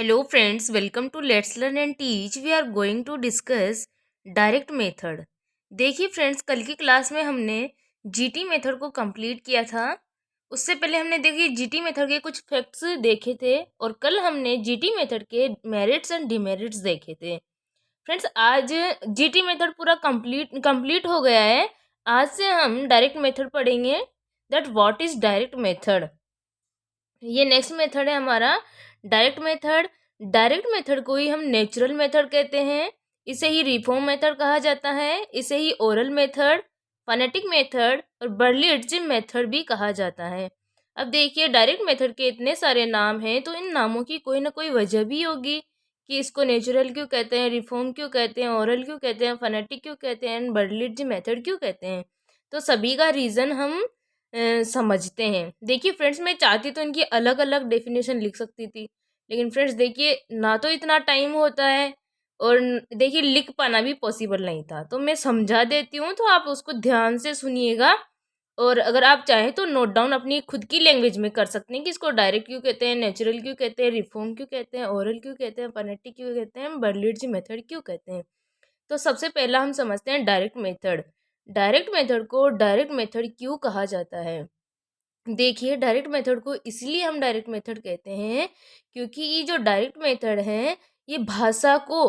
Hello friends, welcome to Let's Learn and Teach. We are going to discuss direct method. देखिए friends, कल की class में हमने GT method को complete किया था। उससे पहले हमने देखिए जीटी मेथड के कुछ फैक्ट्स देखे थे और कल हमने जीटी मेथड के मेरिट्स एंड डिमेरिट्स देखे थे। फ्रेंड्स, आज जीटी मेथड पूरा कंप्लीट हो गया है। आज से हम डायरेक्ट मेथड पढ़ेंगे। That what is direct method. ये नेक्स्ट मेथड है हमारा डायरेक्ट मेथड। डायरेक्ट मेथड को ही हम नेचुरल मेथड कहते हैं। इसे ही रिफॉर्म मेथड कहा जाता है। इसे ही ओरल मेथड, फोनेटिक मेथड और बर्लिट्ज मेथड भी कहा जाता है। अब देखिए, डायरेक्ट मेथड के इतने सारे नाम हैं, तो इन नामों की कोई ना कोई वजह भी होगी कि इसको नेचुरल क्यों कहते हैं, रिफॉर्म क्यों कहते हैं, ओरल क्यों कहते हैं, फोनेटिक क्यों कहते हैं, बर्लिट्ज मेथड क्यों कहते हैं। तो सभी का रीज़न हम समझते हैं। देखिए फ्रेंड्स, मैं चाहती तो इनकी अलग अलग डेफिनेशन लिख सकती थी, लेकिन फ्रेंड्स देखिए, ना तो इतना टाइम होता है और देखिए लिख पाना भी पॉसिबल नहीं था। तो मैं समझा देती हूँ, तो आप उसको ध्यान से सुनिएगा और अगर आप चाहें तो नोट डाउन अपनी खुद की लैंग्वेज में कर सकते हैं कि इसको डायरेक्ट क्यों कहते हैं, नेचुरल क्यों कहते हैं, रिफॉर्म क्यों कहते हैं, ओरल क्यों कहते हैं, फोनेटिक क्यों कहते हैं, बर्लिट्ज मेथड क्यों कहते हैं। तो सबसे पहला हम समझते हैं डायरेक्ट मेथड। डायरेक्ट मेथड को डायरेक्ट मेथड क्यों कहा जाता है। देखिए, डायरेक्ट मेथड को इसलिए हम डायरेक्ट मेथड कहते हैं क्योंकि ये जो डायरेक्ट मेथड है, ये भाषा को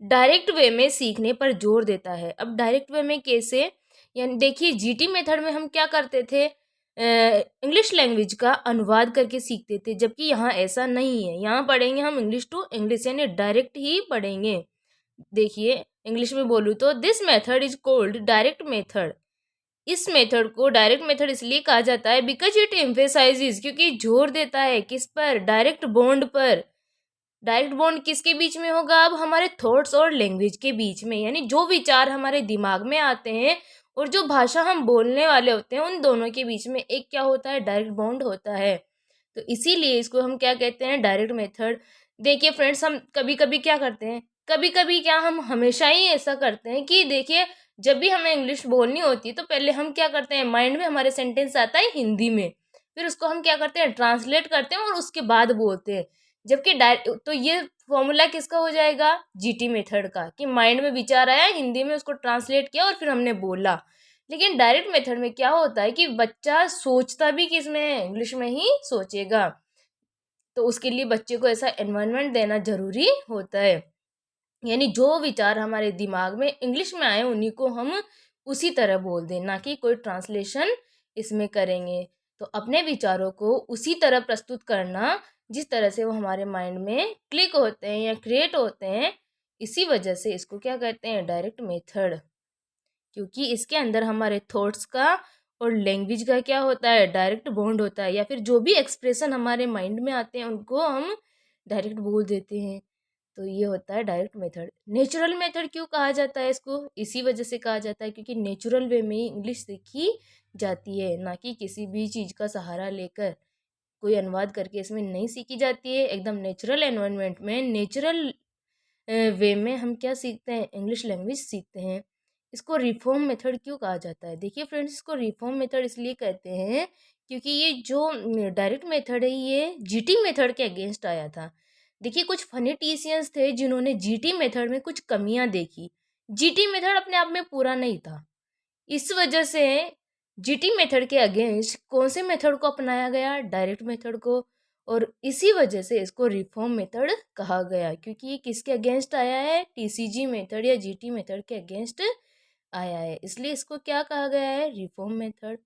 डायरेक्ट वे में सीखने पर जोर देता है। अब डायरेक्ट वे में कैसे, यानी देखिए जीटी मेथड में हम क्या करते थे, इंग्लिश लैंग्वेज का अनुवाद करके सीखते थे, जबकि यहाँ ऐसा नहीं है। यहाँ पढ़ेंगे हम इंग्लिश टू इंग्लिश, यानी डायरेक्ट ही पढ़ेंगे। देखिए, इंग्लिश में बोलूँ तो this method is called direct method. इस मेथड को डायरेक्ट मेथड इसलिए कहा जाता है बिकॉज इट एम्फेसाइजेज, क्योंकि जोर देता है किस पर, डायरेक्ट बॉन्ड पर। डायरेक्ट बॉन्ड किसके बीच में होगा, अब हमारे थॉट्स और लैंग्वेज के बीच में, यानी जो विचार हमारे दिमाग में आते हैं और जो भाषा हम बोलने वाले होते हैं, उन दोनों के बीच में एक क्या होता है, डायरेक्ट बॉन्ड होता है। तो इसीलिए इसको हम क्या कहते हैं, डायरेक्ट मेथड। देखिए फ्रेंड्स, हम कभी कभी क्या करते हैं, कभी कभी क्या, हम हमेशा ही ऐसा करते हैं कि देखिए, जब भी हमें इंग्लिश बोलनी होती है तो पहले हम क्या करते हैं, माइंड में हमारे सेंटेंस आता है हिंदी में, फिर उसको हम क्या करते हैं, ट्रांसलेट करते हैं और उसके बाद बोलते हैं। जबकि तो ये फॉर्मूला किसका हो जाएगा, जीटी मेथड का, कि माइंड में विचार आया, हिंदी में उसको ट्रांसलेट किया और फिर हमने बोला। लेकिन डायरेक्ट मेथड में क्या होता है कि बच्चा सोचता भी किस में है, इंग्लिश में ही सोचेगा। तो उसके लिए बच्चे को ऐसा एनवायरनमेंट देना जरूरी होता है, यानी जो विचार हमारे दिमाग में इंग्लिश में आए उन्हीं को हम उसी तरह बोल दें, ना कि कोई ट्रांसलेशन इसमें करेंगे। तो अपने विचारों को उसी तरह प्रस्तुत करना जिस तरह से वो हमारे माइंड में क्लिक होते हैं या क्रिएट होते हैं, इसी वजह से इसको क्या कहते हैं, डायरेक्ट मेथड। क्योंकि इसके अंदर हमारे थॉट्स का और लैंग्वेज का क्या होता है, डायरेक्ट बॉन्ड होता है, या फिर जो भी एक्सप्रेशन हमारे माइंड में आते हैं उनको हम डायरेक्ट बोल देते हैं। तो ये होता है डायरेक्ट मेथड। नेचुरल मेथड क्यों कहा जाता है इसको, इसी वजह से कहा जाता है क्योंकि नेचुरल वे में ही इंग्लिश सीखी जाती है, ना कि किसी भी चीज़ का सहारा लेकर, कोई अनुवाद करके इसमें नहीं सीखी जाती है। एकदम नेचुरल एनवायरनमेंट में, नेचुरल वे में हम क्या सीखते हैं, इंग्लिश लैंग्वेज सीखते हैं। इसको रिफॉर्म मेथड क्यों कहा जाता है, देखिए फ्रेंड्स, इसको रिफॉर्म मेथड इसलिए कहते हैं क्योंकि ये जो डायरेक्ट मेथड है, ये जीटी मेथड के अगेंस्ट आया था। देखिए, कुछ फनेटिशियंस थे जिन्होंने जीटी मेथड में कुछ कमियां देखी। जीटी मेथड अपने आप में पूरा नहीं था, इस वजह से जीटी मेथड के अगेंस्ट कौन से मेथड को अपनाया गया, डायरेक्ट मेथड को। और इसी वजह से इसको रिफॉर्म मेथड कहा गया, क्योंकि ये किसके अगेंस्ट आया है, टीसीजी मेथड या जीटी मेथड के अगेंस्ट आया है, इसलिए इसको क्या कहा गया है, रिफॉर्म मेथड।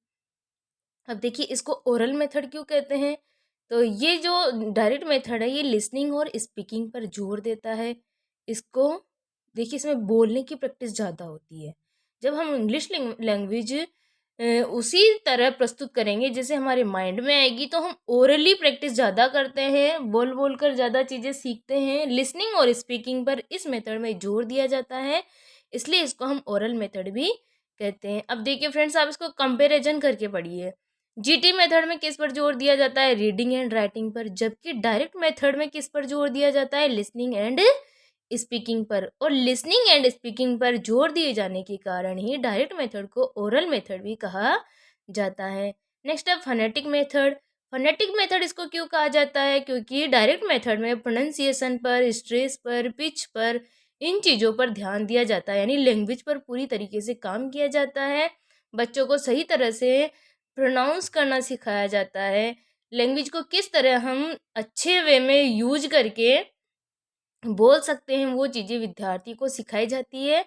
अब देखिए, इसको ओरल मेथड क्यों कहते हैं। तो ये जो डायरेक्ट मेथड है, ये लिसनिंग और स्पीकिंग पर जोर देता है। इसको देखिए, इसमें बोलने की प्रैक्टिस ज़्यादा होती है। जब हम इंग्लिश लैंग्वेज उसी तरह प्रस्तुत करेंगे जैसे हमारे माइंड में आएगी, तो हम ओरली प्रैक्टिस ज़्यादा करते हैं, बोल बोल कर ज़्यादा चीज़ें सीखते हैं। लिसनिंग और स्पीकिंग पर इस मेथड में जोर दिया जाता है, इसलिए इसको हम ओरल मेथड भी कहते हैं। अब देखिए फ्रेंड्स, आप इसको कंपेरिजन करके पढ़िए। जीटी मेथड में किस पर जोर दिया जाता है, रीडिंग एंड राइटिंग पर, जबकि डायरेक्ट मेथड में किस पर जोर दिया जाता है, लिसनिंग एंड स्पीकिंग पर। और लिसनिंग एंड स्पीकिंग पर जोर दिए जाने के कारण ही डायरेक्ट मेथड को ओरल मेथड भी कहा जाता है। नेक्स्ट है फनेटिक मेथड। फोनेटिक मेथड इसको क्यों कहा जाता है? क्योंकि डायरेक्ट मेथड में प्रोनाउंसिएशन पर, स्ट्रेस पर, पिच पर, इन चीज़ों पर ध्यान दिया जाता है, यानी लैंग्वेज पर पूरी तरीके से काम किया जाता है। बच्चों को सही तरह से प्रोनाउंस करना सिखाया जाता है। लैंग्वेज को किस तरह हम अच्छे वे में यूज करके बोल सकते हैं, वो चीज़ें विद्यार्थी को सिखाई जाती है।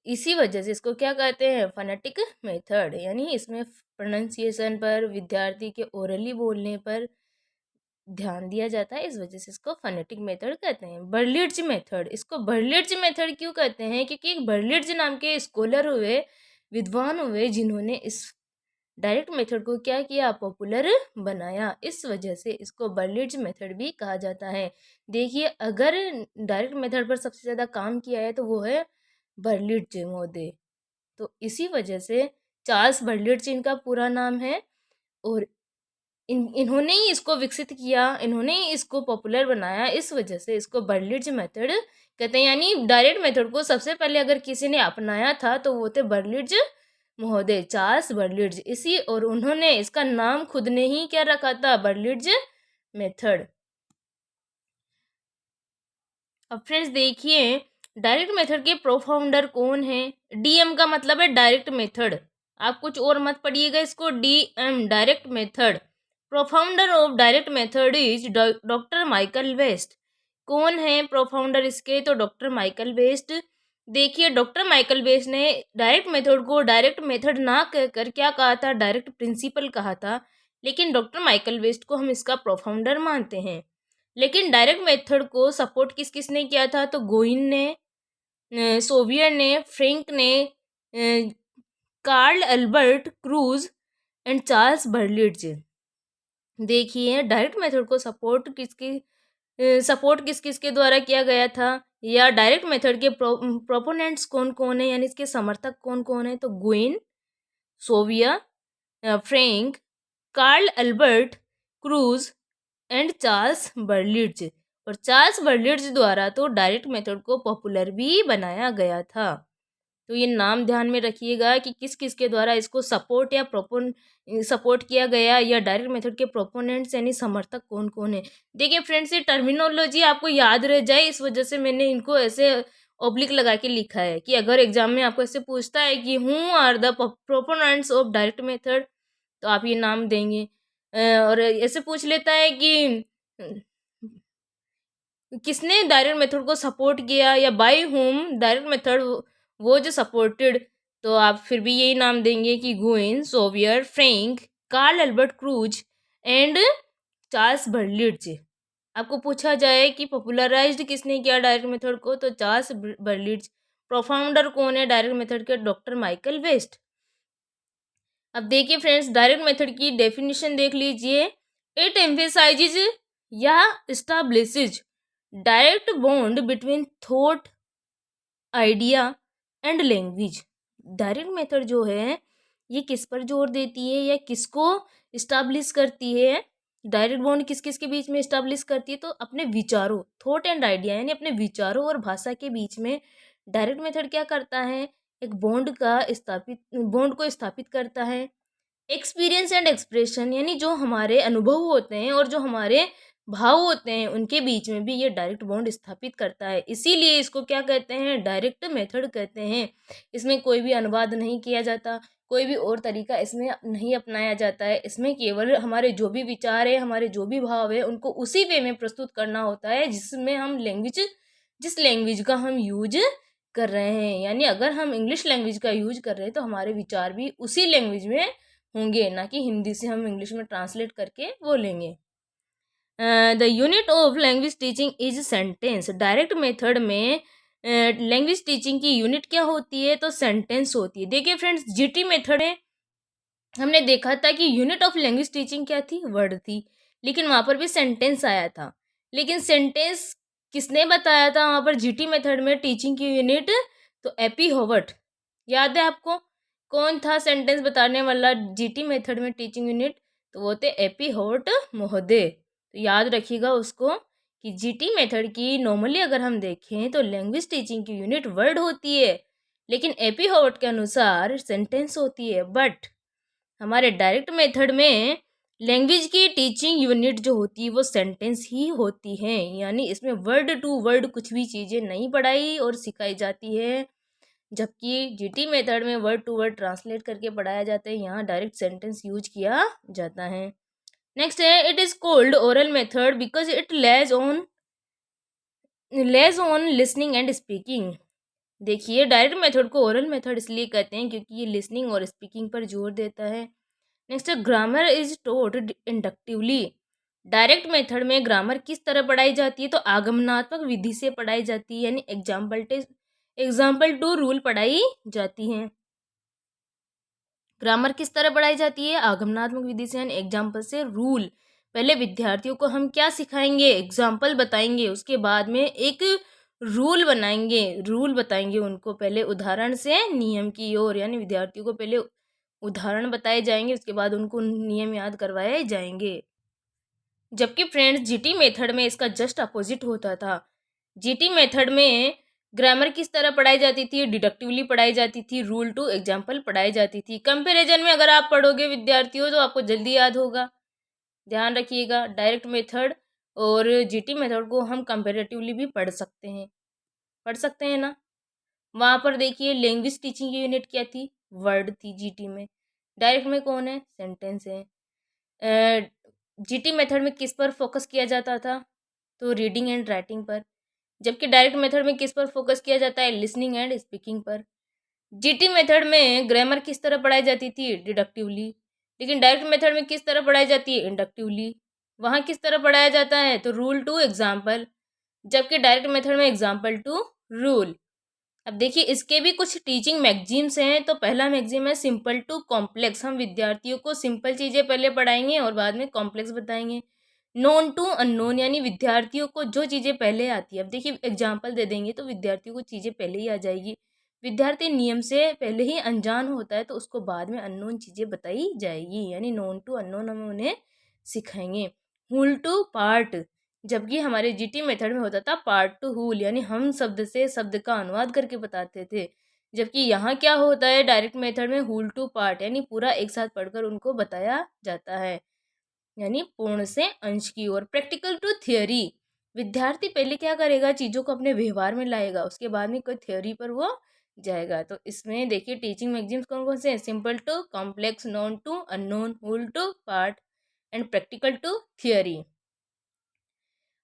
इसी वजह से इसको क्या कहते हैं? Phonetic method. यानी इसमें प्रोनाउंसिएशन पर, विद्यार्थी के ओरली बोलने पर ध्यान दिया जाता है, इस वजह से इसको फोनेटिक मेथड कहते हैं। बर्लिट्ज मेथड, इसको बर्लिट्ज मेथड क्यों कहते हैं? क्योंकि एक बर्लिट्ज नाम के स्कॉलर हुए, विद्वान हुए, जिन्होंने इस डायरेक्ट मेथड को क्या किया? पॉपुलर बनाया। इस वजह से इसको बर्लिट्ज मेथड भी कहा जाता है। देखिए, अगर डायरेक्ट मेथड पर सबसे ज़्यादा काम किया है तो वो है बर्लिट्ज महोदय। तो इसी वजह से चार्ल्स बर्लिट्ज इनका पूरा नाम है, और इन्होंने ही इसको विकसित किया, इन्होंने ही इसको पॉपुलर बनाया। इस वजह से इसको बर्लिट्ज मेथड कहते हैं। यानी डायरेक्ट मेथड को सबसे पहले अगर किसी ने अपनाया था तो वो थे बर्लिट्ज महोदय, चार्ल्स बर्लिट्ज। इसी और उन्होंने इसका नाम खुद ने ही क्या रखा था? बर्लिट्ज मेथड। अब फ्रेंड्स देखिए, डायरेक्ट मेथड के प्रोफाउंडर कौन है? डीएम का मतलब है डायरेक्ट मेथड। आप कुछ और मत पढ़िएगा इसको, DM direct method. Profounder of direct method is doctor Michael West. कौन है प्रोफाउंडर इसके? तो डॉक्टर माइकल वेस्ट। देखिए, डॉक्टर माइकल वेस्ट ने डायरेक्ट मेथड को डायरेक्ट मेथड ना कहकर क्या कहा था? डायरेक्ट प्रिंसिपल कहा था। लेकिन डॉक्टर माइकल वेस्ट को हम इसका प्रोफाउंडर मानते हैं। लेकिन डायरेक्ट मेथड को सपोर्ट किस किस ने किया था? तो गोइन ने, सोवियर ने, फ्रैंक ने, Karl Albert Kruse and Charles Berlitz. देखिए, डायरेक्ट मेथड को सपोर्ट किस किस के द्वारा किया गया था, या डायरेक्ट मेथड के प्रोपोनेंट्स कौन कौन है, यानी इसके समर्थक कौन कौन है? तो Gouin, Sauveur, Frank, Karl Albert Kruse and Charles Berlitz. और चार्ल्स बर्लिट्ज द्वारा तो डायरेक्ट मेथड को पॉपुलर भी बनाया गया था। तो ये नाम ध्यान में रखिएगा कि किस किस के द्वारा इसको सपोर्ट किया गया, या डायरेक्ट मेथड के प्रोपोनेंट्स यानी समर्थक कौन कौन है। देखिए फ्रेंड्स, ये टर्मिनोलॉजी आपको याद रह जाए, इस वजह से मैंने इनको ऐसे ऑब्लिक लगा के लिखा है कि अगर एग्जाम में आपको ऐसे पूछता है कि who are the proponents of direct method, तो आप ये नाम देंगे। और ऐसे पूछ लेता है कि किसने डायरेक्ट मेथड को सपोर्ट किया, या बाय होम डायरेक्ट मेथड वो जो सपोर्टेड, तो आप फिर भी यही नाम देंगे कि Gouin, Sauveur, Frank, Karl Albert Kruse and Charles Berlitz. आपको पूछा जाए कि पॉपुलराइज्ड किसने किया डायरेक्ट मेथड को, तो चार्ल्स बर्लिट्ज। प्रोफाउंडर कौन है डायरेक्ट मेथड के? Doctor Michael West. अब देखिए फ्रेंड्स, डायरेक्ट मेथड की डेफिनेशन देख लीजिए। इट एम्फेसाइजेज या establishes direct bond between thought, idea and language. Direct method जो है ये किस पर जोर देती है, या किसको इस्टाब्लिश करती है? डायरेक्ट बॉन्ड किस किस के बीच में इस्टाब्लिश करती है? तो अपने विचारों, थॉट एंड आइडिया, यानी अपने विचारों और भाषा के बीच में डायरेक्ट मेथड क्या करता है? एक बॉन्ड को स्थापित करता है। एक्सपीरियंस एंड एक्सप्रेशन, यानी जो हमारे अनुभव होते हैं और जो हमारे भाव होते हैं उनके बीच में भी ये डायरेक्ट बॉन्ड स्थापित करता है। इसीलिए इसको क्या कहते हैं? डायरेक्ट मेथड कहते हैं। इसमें कोई भी अनुवाद नहीं किया जाता, कोई भी और तरीका इसमें नहीं अपनाया जाता है। इसमें केवल हमारे जो भी विचार है, हमारे जो भी भाव है, उनको उसी वे में प्रस्तुत करना होता है जिसमें हम जिस लैंग्वेज का हम यूज कर रहे हैं। यानी अगर हम इंग्लिश लैंग्वेज का यूज कर रहे हैं तो हमारे विचार भी उसी लैंग्वेज में होंगे, ना कि हिंदी से हम इंग्लिश में ट्रांसलेट करके बोलेंगे। The unit of language teaching is sentence. Direct method में लैंग्वेज टीचिंग की यूनिट क्या होती है? तो सेंटेंस होती है। देखिए फ्रेंड्स, जीटी मेथड में हमने देखा था कि यूनिट ऑफ लैंग्वेज टीचिंग क्या थी? वर्ड थी, लेकिन वहाँ पर भी सेंटेंस आया था। लेकिन सेंटेंस किसने बताया था वहाँ पर जीटी मेथड में टीचिंग की यूनिट? तो एपी होवर्ट। याद है आपको कौन था सेंटेंस बताने वाला जीटी मेथड में टीचिंग यूनिट? तो वो थे एपी होवर्ट महोदय। तो याद रखिएगा उसको कि जीटी मेथड की नॉर्मली अगर हम देखें तो लैंग्वेज टीचिंग की यूनिट वर्ड होती है, लेकिन एपी होवर्ट के अनुसार सेंटेंस होती है। बट हमारे डायरेक्ट मेथड में लैंग्वेज की टीचिंग यूनिट जो होती है वो सेंटेंस ही होती है, यानी इसमें वर्ड टू वर्ड कुछ भी चीज़ें नहीं पढ़ाई और सिखाई जाती है, जबकि जीटी मेथड में वर्ड टू वर्ड ट्रांसलेट करके पढ़ाया जाता है, यहाँ डायरेक्ट सेंटेंस यूज किया जाता है। नेक्स्ट है, it is called oral method because it Lay's on listening and speaking. देखिए, डायरेक्ट मेथड को ओरल मेथड इसलिए कहते हैं क्योंकि ये लिसनिंग और स्पीकिंग पर जोर देता है। Next, grammar is taught inductively. Direct method में ग्रामर किस तरह पढ़ाई जाती है, तो आगमनात्मक विधि से पढ़ाई जाती है, यानी एग्जाम्पल टू रूल पढ़ाई जाती है। ग्रामर किस तरह पढ़ाई जाती है, आगमनात्मक विधि से यानी एग्जाम्पल से रूल। पहले विद्यार्थियों को हम क्या सिखाएंगे, एग्जाम्पल बताएंगे, उसके बाद में एक रूल बताएंगे उनको, पहले उदाहरण से नियम की ओर, यानी विद्यार्थियों को पहले उदाहरण बताए जाएंगे, उसके बाद उनको नियम याद करवाए जाएंगे। जबकि फ्रेंड्स, जीटी मेथड में इसका जस्ट अपोजिट होता था। जीटी मेथड में ग्रामर किस तरह पढ़ाई जाती थी, डिडक्टिवली पढ़ाई जाती थी, रूल टू एग्जाम्पल पढ़ाई जाती थी। कंपैरिजन में अगर आप पढ़ोगे विद्यार्थियों तो आपको जल्दी याद होगा, ध्यान रखिएगा। डायरेक्ट मेथड और जीटी मेथड को हम कंपेरेटिवली भी पढ़ सकते हैं ना। वहाँ पर देखिए, लैंग्वेज टीचिंग की यूनिट क्या थी, वर्ड थी जीटी में। डायरेक्ट में कौन है, सेंटेंस है। जीटी मेथड में किस पर फोकस किया जाता था, तो रीडिंग एंड राइटिंग पर। जबकि डायरेक्ट मेथड में किस पर फोकस किया जाता है, लिसनिंग एंड स्पीकिंग पर। जीटी मेथड में ग्रामर किस तरह पढ़ाई जाती थी, डिडक्टिवली, लेकिन डायरेक्ट मेथड में किस तरह पढ़ाई जाती है, इंडक्टिवली। वहाँ किस तरह पढ़ाया जाता है, तो रूल टू एग्जाम्पल, जबकि डायरेक्ट मेथड में एग्जाम्पल टू रूल। अब देखिए, इसके भी कुछ टीचिंग मैगजीम्स हैं। तो पहला मैगजीम है सिंपल टू कॉम्प्लेक्स। हम विद्यार्थियों को सिंपल चीज़ें पहले पढ़ाएंगे और बाद में कॉम्प्लेक्स बताएंगे। नोन टू अननोन, यानी विद्यार्थियों को जो चीज़ें पहले आती है, अब देखिए एग्जाम्पल दे देंगे तो विद्यार्थियों को चीज़ें पहले ही आ जाएगी। विद्यार्थी नियम से पहले ही अनजान होता है तो उसको बाद में अननोन चीज़ें बताई जाएगी, यानी नोन टू अननोन हम उन्हें सिखाएंगे। हुल टू पार्ट, जबकि हमारे जीटी मेथड में होता था पार्ट टू हुल, यानी हम शब्द से शब्द का अनुवाद करके बताते थे। जबकि यहाँ क्या होता है, डायरेक्ट मेथड में हुल टू पार्ट, यानी पूरा एक साथ पढ़कर उनको बताया जाता है, यानी पूर्ण से अंश की ओर। प्रैक्टिकल टू थियोरी, विद्यार्थी पहले क्या करेगा, चीज़ों को अपने व्यवहार में लाएगा, उसके बाद में कोई थ्योरी पर वो जाएगा। तो इसमें देखिए टीचिंग मैगजीम्स कौन कौन से हैं, simple to complex, known to unknown, whole to part and practical to theory.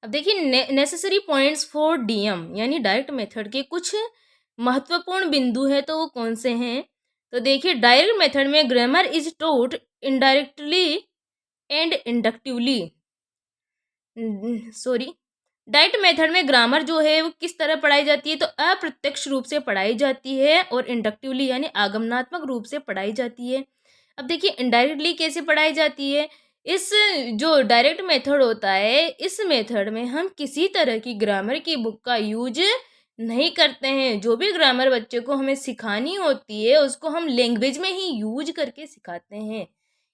अब देखिए, नेसेसरी पॉइंट्स फॉर डीएम, यानी डायरेक्ट मेथड के कुछ महत्वपूर्ण बिंदु हैं, तो वो कौन से हैं। तो देखिए, डायरेक्ट मेथड में grammar is taught indirectly and inductively, sorry, direct method में ग्रामर जो है वो किस तरह पढ़ाई जाती है, तो अप्रत्यक्ष रूप से पढ़ाई जाती है, और इंडक्टिवली यानी आगमनात्मक रूप से पढ़ाई जाती है। अब देखिए, इनडायरेक्टली कैसे पढ़ाई जाती है। इस जो डायरेक्ट मेथड होता है, इस मेथड में हम किसी तरह की ग्रामर की बुक का यूज नहीं करते हैं। जो भी ग्रामर बच्चे को हमें सिखानी होती है उसको हम लैंग्वेज में ही यूज करके सिखाते हैं।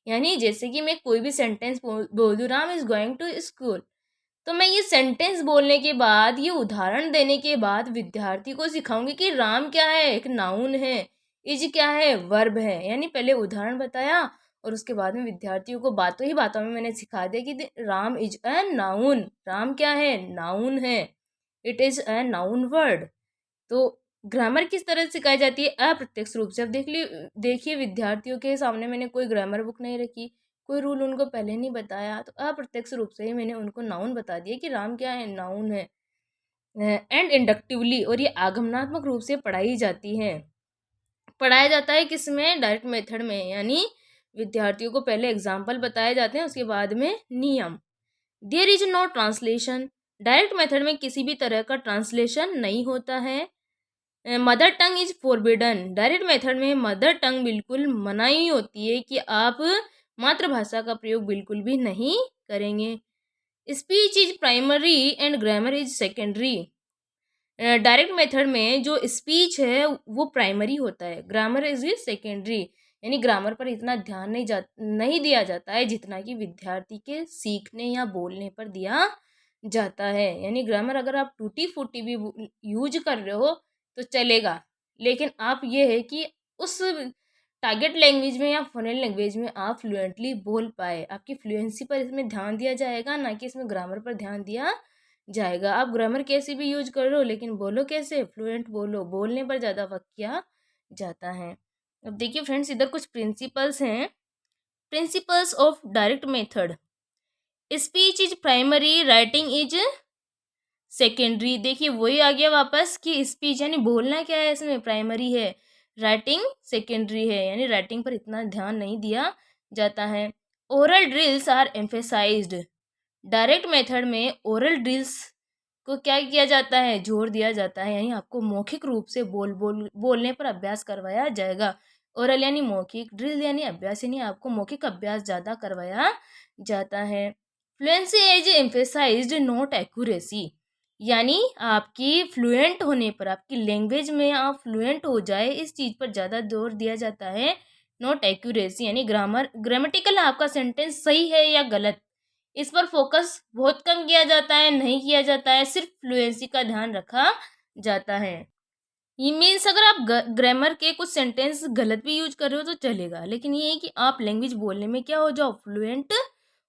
यानी जैसे कि मैं कोई भी सेंटेंस बोल दूँ, Ram is going to school, तो मैं ये सेंटेंस बोलने के बाद, ये उदाहरण देने के बाद विद्यार्थी को सिखाऊंगी कि राम क्या है, एक नाउन है, इज क्या है, वर्ब है। यानी पहले उदाहरण बताया और उसके बाद में विद्यार्थियों को बातों ही बातों में मैंने सिखा दिया कि Ram is a noun, Ram क्या है, नाउन है, it is a noun word. तो ग्रामर किस तरह से सिखाई जाती है, अप्रत्यक्ष रूप से। अब देखिए विद्यार्थियों के सामने मैंने कोई ग्रामर बुक नहीं रखी, कोई रूल उनको पहले नहीं बताया, तो अप्रत्यक्ष रूप से ही मैंने उनको नाउन बता दिया कि राम क्या है, नाउन है। एंड इंडक्टिवली, और ये आगमनात्मक रूप से पढ़ाई जाती है। पढ़ाया जाता है किसमें, डायरेक्ट मेथड में, यानी विद्यार्थियों को पहले एग्जाम्पल बताए जाते हैं, उसके बाद में नियम। There is no translation, direct method में किसी भी तरह का ट्रांसलेशन नहीं होता है। Mother tongue is forbidden, direct method में मदर टंग बिल्कुल मनाही होती है कि आप मातृभाषा का प्रयोग बिल्कुल भी नहीं करेंगे। Speech is primary and grammar is secondary, direct method में जो स्पीच है वो प्राइमरी होता है, ग्रामर इज सेकेंडरी, यानी ग्रामर पर इतना ध्यान नहीं दिया जाता है जितना कि विद्यार्थी के सीखने या बोलने पर दिया जाता है। यानी ग्रामर अगर आप टूटी फूटी भी यूज कर रहे हो तो चलेगा, लेकिन आप ये है कि उस टारगेट लैंग्वेज में या फॉरेन लैंग्वेज में आप फ्लुएंटली बोल पाए। आपकी फ्लुएंसी पर इसमें ध्यान दिया जाएगा, ना कि इसमें ग्रामर पर ध्यान दिया जाएगा। आप ग्रामर कैसे भी यूज कर लो, लेकिन बोलो कैसे, फ्लुएंट बोलो। बोलने पर ज़्यादा वक्त किया जाता है। अब देखिए फ्रेंड्स, इधर कुछ प्रिंसिपल्स हैं। Principles of direct method. Speech is primary, writing is secondary. देखिए वही आ गया वापस कि स्पीच यानी बोलना क्या है, इसमें प्राइमरी है, राइटिंग सेकेंडरी है, यानी राइटिंग पर इतना ध्यान नहीं दिया जाता है। Oral drills are emphasised. Direct method में ओरल ड्रिल्स को क्या किया जाता है, जोर दिया जाता है, यानी आपको मौखिक रूप से बोलने पर अभ्यास करवाया जाएगा। ओरल यानी मौखिक, ड्रिल यानी अभ्यास, यानी आपको मौखिक अभ्यास ज़्यादा करवाया जाता है। Fluency is emphasised, not accuracy. यानी आपकी फ्लुएंट होने पर, आपकी लैंग्वेज में आप फ्लुएंट हो जाए, इस चीज़ पर ज़्यादा जोर दिया जाता है। नॉट एक्यूरेसी यानी ग्रामेटिकल आपका सेंटेंस सही है या गलत, इस पर फोकस बहुत कम किया जाता है, नहीं किया जाता है, सिर्फ फ्लुएंसी का ध्यान रखा जाता है। ये मीन्स अगर आप ग्रामर के कुछ सेंटेंस गलत भी यूज कर रहे हो तो चलेगा, लेकिन ये है कि आप लैंग्वेज बोलने में क्या हो जाओ, फ्लुएंट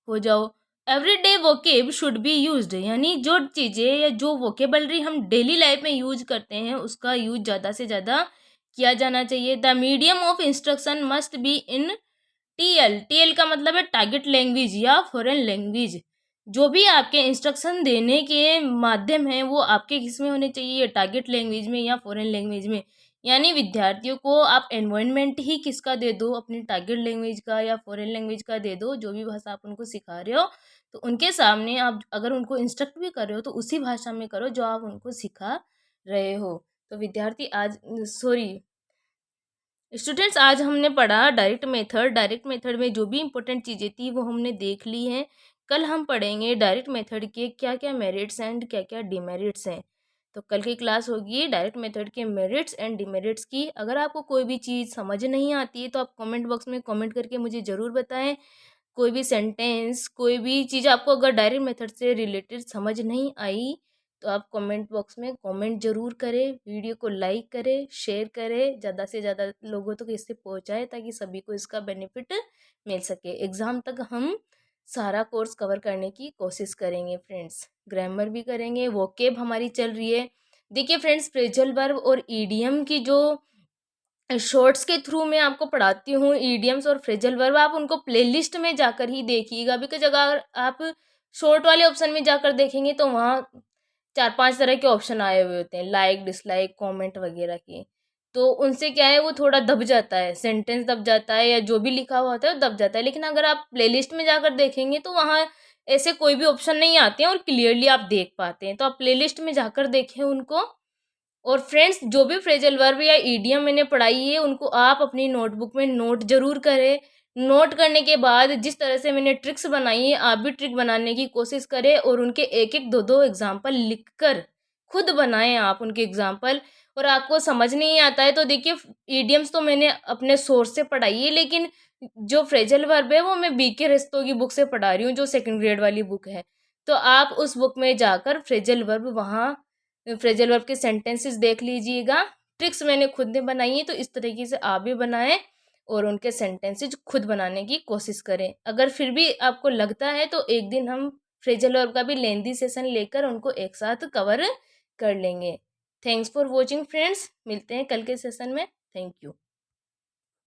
हो जाओ। Everyday vocab should be used, यानी जो चीज़ें या जो वोकेबलरी हम डेली लाइफ में यूज करते हैं उसका यूज ज़्यादा से ज़्यादा किया जाना चाहिए। The medium of instruction must be in TL. TL का मतलब है टारगेट लैंग्वेज या फॉरेन लैंग्वेज। जो भी आपके इंस्ट्रक्शन देने के माध्यम हैं वो आपके किस में होने चाहिए, टारगेट लैंग्वेज में या फॉरेन लैंग्वेज में। यानी विद्यार्थियों को आप एनवायरनमेंट ही किसका दे दो, अपनी टारगेट लैंग्वेज का या फॉरेन लैंग्वेज का दे दो। जो भी भाषा आप उनको सिखा रहे हो तो उनके सामने आप अगर उनको इंस्ट्रक्ट भी कर रहे हो तो उसी भाषा में करो जो आप उनको सिखा रहे हो। तो विद्यार्थी आज सॉरी स्टूडेंट्स, आज हमने पढ़ा डायरेक्ट मेथड। डायरेक्ट मेथड में जो भी इंपॉर्टेंट चीज़ें थी वो हमने देख ली हैं। कल हम पढ़ेंगे डायरेक्ट मेथड के क्या क्या मेरिट्स एंड क्या क्या डिमेरिट्स हैं। तो कल की क्लास होगी डायरेक्ट मेथड के मेरिट्स एंड डिमेरिट्स की। अगर आपको कोई भी चीज़ समझ नहीं आती है तो आप कमेंट बॉक्स में कमेंट करके मुझे ज़रूर बताएं। कोई भी सेंटेंस, कोई भी चीज़ आपको अगर डायरेक्ट मेथड से रिलेटेड समझ नहीं आई तो आप कमेंट बॉक्स में कमेंट जरूर करें, वीडियो को लाइक करें, शेयर करें, ज़्यादा से ज़्यादा लोगों तक इससे पहुंचाएं ताकि सभी को इसका बेनिफिट मिल सके। एग्ज़ाम तक हम सारा कोर्स कवर करने की कोशिश करेंगे फ्रेंड्स। ग्रामर भी करेंगे, वोकेब हमारी चल रही है। देखिए फ्रेंड्स, फ्रेजल वर्ब और ईडियम की जो शॉर्ट्स के थ्रू मैं आपको पढ़ाती हूँ, ईडियम्स और फ्रेजल वर्ब, आप उनको प्लेलिस्ट में जाकर ही देखिएगा। बिकॉज अगर आप शॉर्ट वाले ऑप्शन में जाकर देखेंगे तो वहाँ 4-5 तरह के ऑप्शन आए हुए होते हैं, लाइक, डिसलाइक, कमेंट वगैरह के। तो उनसे क्या है, वो थोड़ा दब जाता है, सेंटेंस दब जाता है या जो भी लिखा हुआ होता है वो दब जाता है। लेकिन अगर आप प्लेलिस्ट में जाकर देखेंगे तो वहाँ ऐसे कोई भी ऑप्शन नहीं आते हैं और क्लियरली आप देख पाते हैं। तो आप प्लेलिस्ट में जाकर देखें उनको। और फ्रेंड्स, जो भी फ्रेजल वर्ब या ईडियम मैंने पढ़ाई है उनको आप अपनी नोटबुक में नोट जरूर करें। नोट करने के बाद जिस तरह से मैंने ट्रिक्स बनाई है आप भी ट्रिक बनाने की कोशिश करें और उनके एक एक दो दो एग्जाम्पल लिखकर खुद बनाएं आप उनके एग्जाम्पल। और आपको समझ नहीं आता है तो देखिए, ईडियम्स तो मैंने अपने सोर्स से पढ़ाई है, लेकिन जो फ्रेजल वर्ब है वो मैं बीके रेस्तो की बुक से पढ़ा रही हूँ, जो सेकंड ग्रेड वाली बुक है। तो आप उस बुक में जाकर फ्रेजल वर्ब, वहाँ फ्रेजल वर्ब के सेंटेंसेस देख लीजिएगा। ट्रिक्स मैंने खुद ने बनाई है, तो इस तरीके से आप भी बनाएं और उनके सेंटेंसेज खुद बनाने की कोशिश करें। अगर फिर भी आपको लगता है तो एक दिन हम फ्रेजल वर्ब का भी लेंदी सेशन लेकर उनको एक साथ कवर कर लेंगे। थैंक्स फॉर वॉचिंग फ्रेंड्स, मिलते हैं कल के सेशन में। Thank you.